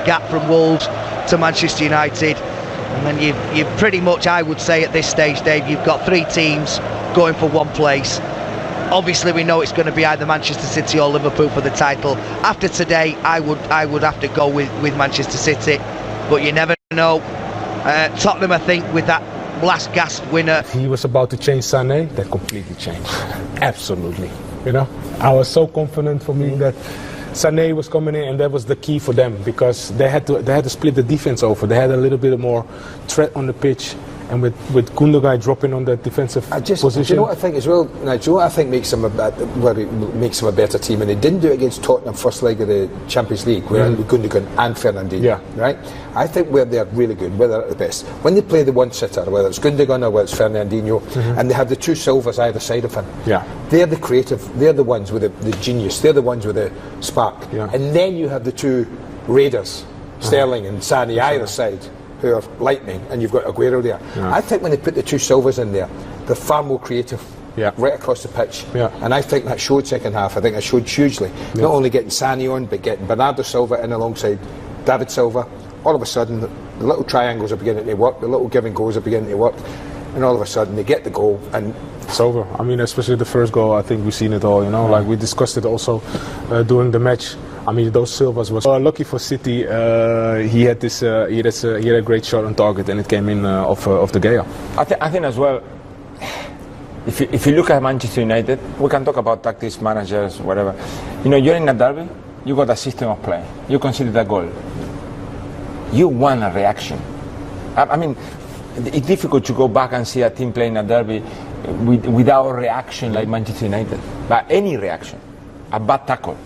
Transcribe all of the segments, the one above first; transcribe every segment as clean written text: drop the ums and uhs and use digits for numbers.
gap from Wolves to Manchester United, and then you've pretty much, I would say at this stage, Dave, you've got three teams going for one place. Obviously we know it's going to be either Manchester City or Liverpool for the title. After today I would have to go with Manchester City, but you never know. Tottenham, I think, with that last gasp winner. He was about to change Sané, that completely changed. Absolutely. You know, I was so confident for me that Sané was coming in, and that was the key for them, because they had to split the defense over. They had a little bit more threat on the pitch, and with Gundogan dropping on the defensive position. Do you know what I think as well? Now, do you know what I think makes them makes them a better team? And they didn't do it against Tottenham first leg of the Champions League, where Gundogan and Fernandinho. Yeah. Right. I think where they're really good, where they're at the best, when they play the one-sitter, whether it's Gundogan or whether it's Fernandinho, and they have the two Silvas either side of him. Yeah. They're the creative. They're the ones with the genius. They're the ones with the spark. Yeah. And then you have the two Raiders, Sterling and Sané either side, who are lightning, and you've got Aguero there. I think when they put the two Silvas in there, they're far more creative, right across the pitch. And I think that showed second half. I think that showed hugely. Not only getting Sané on, but getting Bernardo Silva in alongside David Silva. All of a sudden, the little triangles are beginning to work, the little give and goes are beginning to work, and all of a sudden they get the goal and it's over. I mean, especially the first goal, I think we've seen it all, you know, like we discussed it also during the match. I mean, those Silvas was lucky for City. He had a great shot on target, and it came in off De Gea. I think as well, if you look at Manchester United, we can talk about tactics, managers, whatever. You know, you're in a derby, you got a system of play, you conceded a goal, you want a reaction. I mean, it's difficult to go back and see a team playing a derby without a reaction like Manchester United, but any reaction. A bad tackle,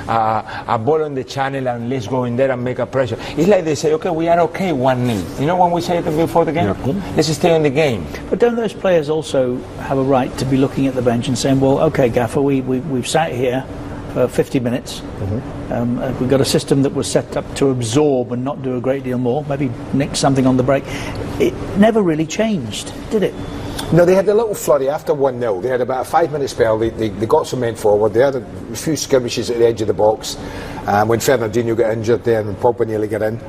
a ball on the channel, and let's go in there and make a pressure. It's like they say, okay, we are okay 1-0. You know when we say it before the game? Let's stay on the game. But don't those players also have a right to be looking at the bench and saying, well, okay, Gaffer, we've sat here for 50 minutes. We've got a system that was set up to absorb and not do a great deal more, maybe nick something on the break. It never really changed, did it? No, they had a little flurry after 1-0. They had about a 5-minute spell. They got some men forward. They had a few skirmishes at the edge of the box when Fernandinho got injured there and Pogba nearly got in.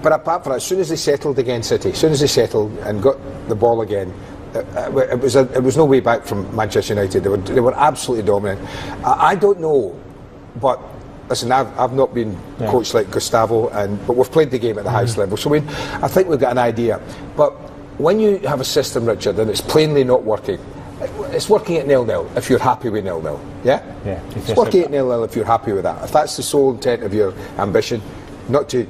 But apart from that, as soon as they settled against City, as soon as they settled and got the ball again, it was no way back from Manchester United. They were absolutely dominant. I don't know, but listen, I've not been coached like Gustavo, but we've played the game at the highest level, so I think we've got an idea. But when you have a system, Richard, and it's plainly not working, it's working at 0-0 if you're happy with 0-0. Yeah? It's working at 0-0 if you're happy with that. If that's the sole intent of your ambition, not to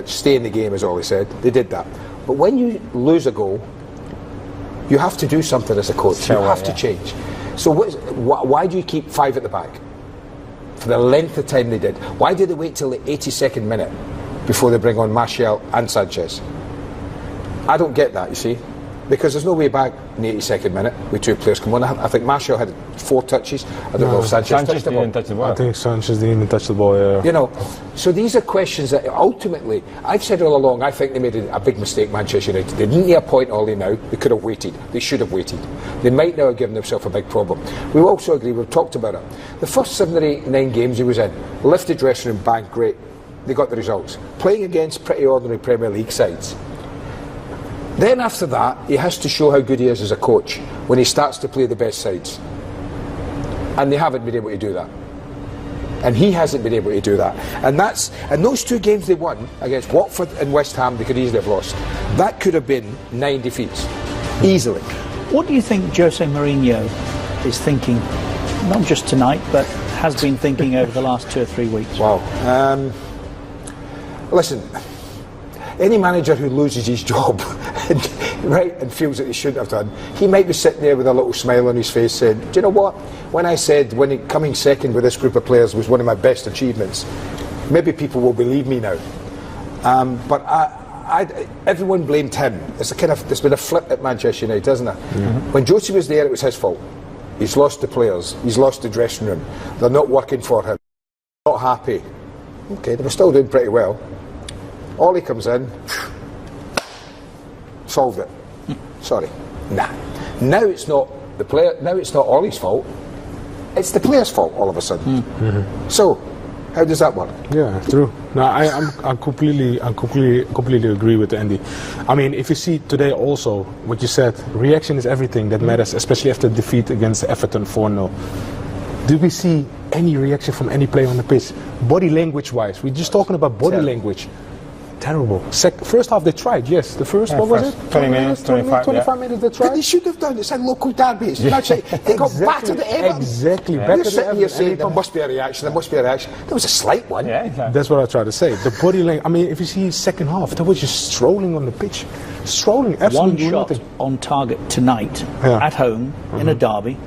stay in the game, as Ollie said, they did that. But when you lose a goal, you have to do something as a coach. You have to change. So why do you keep 5 at the back? For the length of time they did. Why did they wait till the 82nd minute before they bring on Martial and Sanchez? I don't get that, you see, because there's no way back in the 82nd minute with two players come on. I think Martial had 4 touches. I don't know if Sanchez touched the ball. I think Sanchez didn't even touch the ball, yeah. You know, so these are questions that ultimately, I've said all along, I think they made a big mistake, Manchester United. They didn't appoint Ollie now. They could have waited. They should have waited. They might now have given themselves a big problem. We also agree, we've talked about it. The first 7 or 8, 9 games he was in, lifted dressing room, bang, great. They got the results. Playing against pretty ordinary Premier League sides. Then after that, he has to show how good he is as a coach when he starts to play the best sides. And they haven't been able to do that. And he hasn't been able to do that. And those 2 games they won against Watford and West Ham, they could easily have lost. That could have been 9 defeats. Easily. What do you think Jose Mourinho is thinking, not just tonight, but has been thinking over the last 2 or 3 weeks? Wow. Listen, any manager who loses his job and feels that he shouldn't have done, he might be sitting there with a little smile on his face saying, do you know what, when I said coming second with this group of players was one of my best achievements, maybe people will believe me now. But everyone blamed him. There's been a flip at Manchester United, hasn't it? When Josie was there, it was his fault. He's lost the players, he's lost the dressing room, they're not working for him, not happy. Okay, they were still doing pretty well. Ollie comes in, solved it. Sorry. Nah. Now it's not the player. Now it's not Ollie's fault. It's the player's fault all of a sudden. So, how does that work? Yeah, true. No, I completely agree with Andy. I mean, if you see today also what you said, reaction is everything that matters, especially after defeat against Everton 4-0. Did we see any reaction from any player on the pitch? Body language-wise, we're just talking about body language. Terrible. First half they tried, yes. The first, what was it? 20 minutes, 25 minutes they tried. But they should have done. It's a local derby. It's not like they got battered at Everton. Exactly. Yeah. You're sitting here saying there must be a reaction, there must be a reaction. There was a slight one. Yeah, exactly. That's what I try to say. The body language, I mean, if you see second half, they were just strolling on the pitch. Strolling, absolutely One shot nothing. on target tonight, at home, in a derby,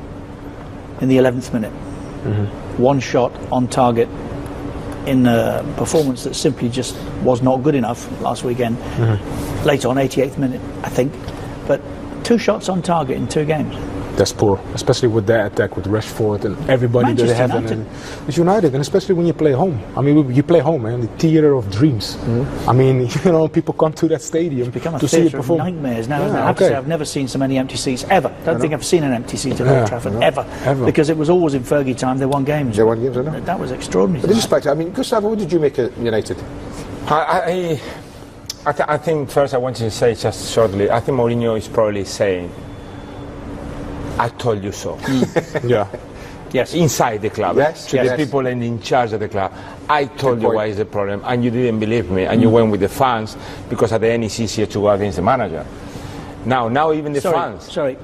in the 11th minute. One shot on target in a performance that simply just was not good enough last weekend. Later on, 88th minute, I think. But 2 shots on target in 2 games. That's poor, especially with that attack with Rashford and everybody that they have. It's United, and especially when you play home. I mean, you play home, man, the theatre of dreams. I mean, you know, people come to that stadium to see it perform. Nightmares now. I have to say, I've never seen so many empty seats ever. Don't think I've seen an empty seat at Old Trafford ever. Because it was always in Fergie time. They won games. They won games, I know. That was extraordinary. But respect, I mean, Gustavo, what did you make of United? I think first I wanted to say just shortly, I think Mourinho is probably saying, I told you so. Yeah. Yes. Inside the club, to the yes. people and in charge of the club. I told you why is the problem, and you didn't believe me, and you went with the fans because at the end it's easier to go against the manager. Now even the fans. Sorry.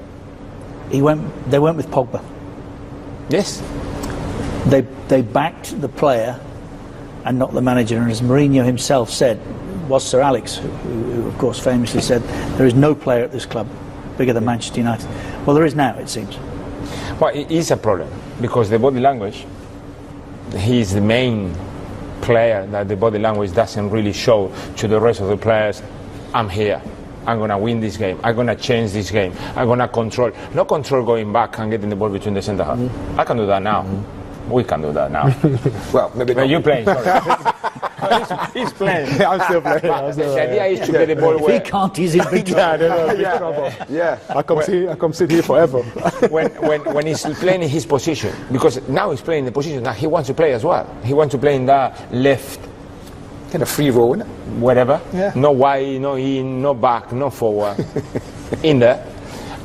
They went with Pogba. Yes. They backed the player and not the manager, and as Mourinho himself said, was Sir Alex, who of course famously said, there is no player at this club bigger than Manchester United. Well, there is now, it seems. Well, it is a problem because the body language, he's the main player that the body language doesn't really show to the rest of the players. I'm here. I'm going to win this game. I'm going to change this game. I'm going to control. Not control going back and getting the ball between the centre half. I can do that now. We can do that now. Well, maybe not. You're playing, sorry. He's playing. I'm still playing. The idea is to get the ball If where... he can't, he's in big trouble. Yeah. I come sit here forever. when he's playing in his position, because now he's playing in the position that he wants to play as well. He wants to play in that left, Kind of free roll, isn't it? whatever. Yeah. No wide, no in, no back, no forward. In there.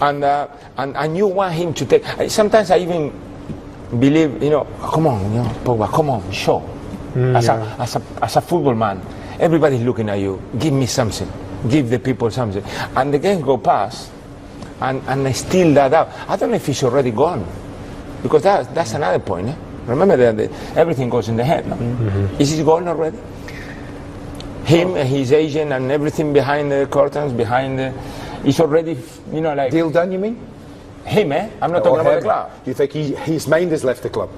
And you want him to take... Sometimes I even believe, come on, Pogba, come on, show. As a football man, everybody's looking at you. Give me something. Give the people something. And the game go past, and they steal that out. I don't know if he's already gone, because that's another point. Remember that everything goes in the head. No? Is he gone already? Him, his agent, and everything behind the curtains, he's already, like... Deal done, you mean? Him, I'm not talking about the club. Do you think his mind has left the club?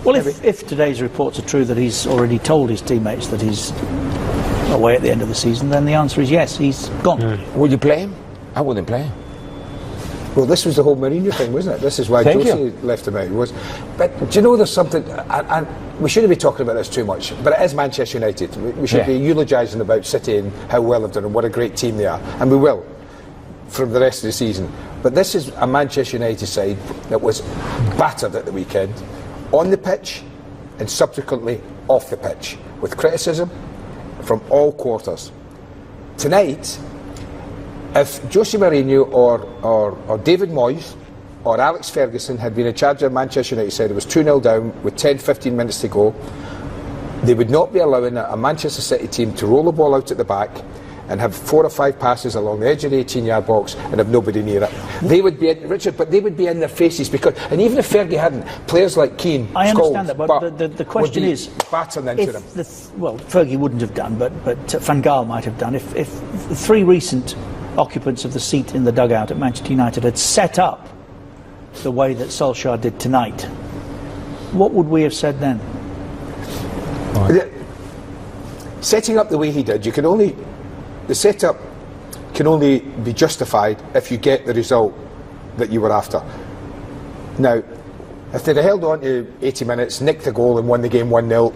Well, if today's reports are true that he's already told his teammates that he's away at the end of the season, then the answer is yes, he's gone. Would you play him? I wouldn't play him. Well, this was the whole Mourinho thing, wasn't it? This is why Josie left him out. But do you know there's something, and we shouldn't be talking about this too much, but it is Manchester United. We should be eulogising about City and how well they've done and what a great team they are. And we will, from the rest of the season. But this is a Manchester United side that was battered at the weekend, on the pitch and subsequently off the pitch, with criticism from all quarters. Tonight, if Jose Mourinho or David Moyes or Alex Ferguson had been in charge of Manchester United side, it was 2-0 down with 10-15 minutes to go, they would not be allowing a Manchester City team to roll the ball out at the back and have 4 or 5 passes along the edge of the 18-yard box and have nobody near it. They would be, Richard, but they would be in their faces because, and even if Fergie hadn't, players like Keane, I Scholes, understand that, but the question is, battering into them. Well, Fergie wouldn't have done, but Van Gaal might have done. If the 3 recent occupants of the seat in the dugout at Manchester United had set up the way that Solskjaer did tonight, what would we have said then? Setting up the way he did, the setup can only be justified if you get the result that you were after. Now, if they'd have held on to 80 minutes, nicked the goal and won the game 1-0,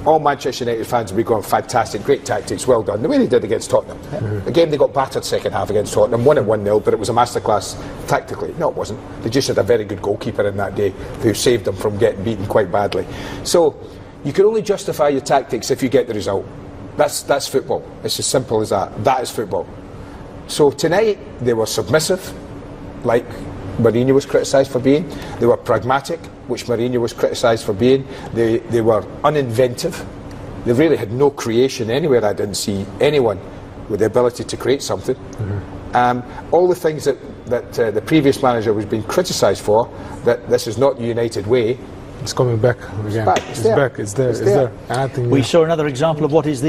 all Manchester United fans would be going, fantastic, great tactics, well done. The way they did against Tottenham. The game they got battered second half against Tottenham, won at 1-0, but it was a masterclass tactically. No, it wasn't. They just had a very good goalkeeper in that day who saved them from getting beaten quite badly. So, You can only justify your tactics if you get the result. That's football. It's as simple as that. That is football. So tonight they were submissive, like Mourinho was criticised for being. They were pragmatic, which Mourinho was criticised for being. They were uninventive. They really had no creation anywhere. I didn't see anyone with the ability to create something. All the things that the previous manager was being criticised for, that this is not the United way. It's coming back again. It's back. It's there. And I think, We saw another example of what is the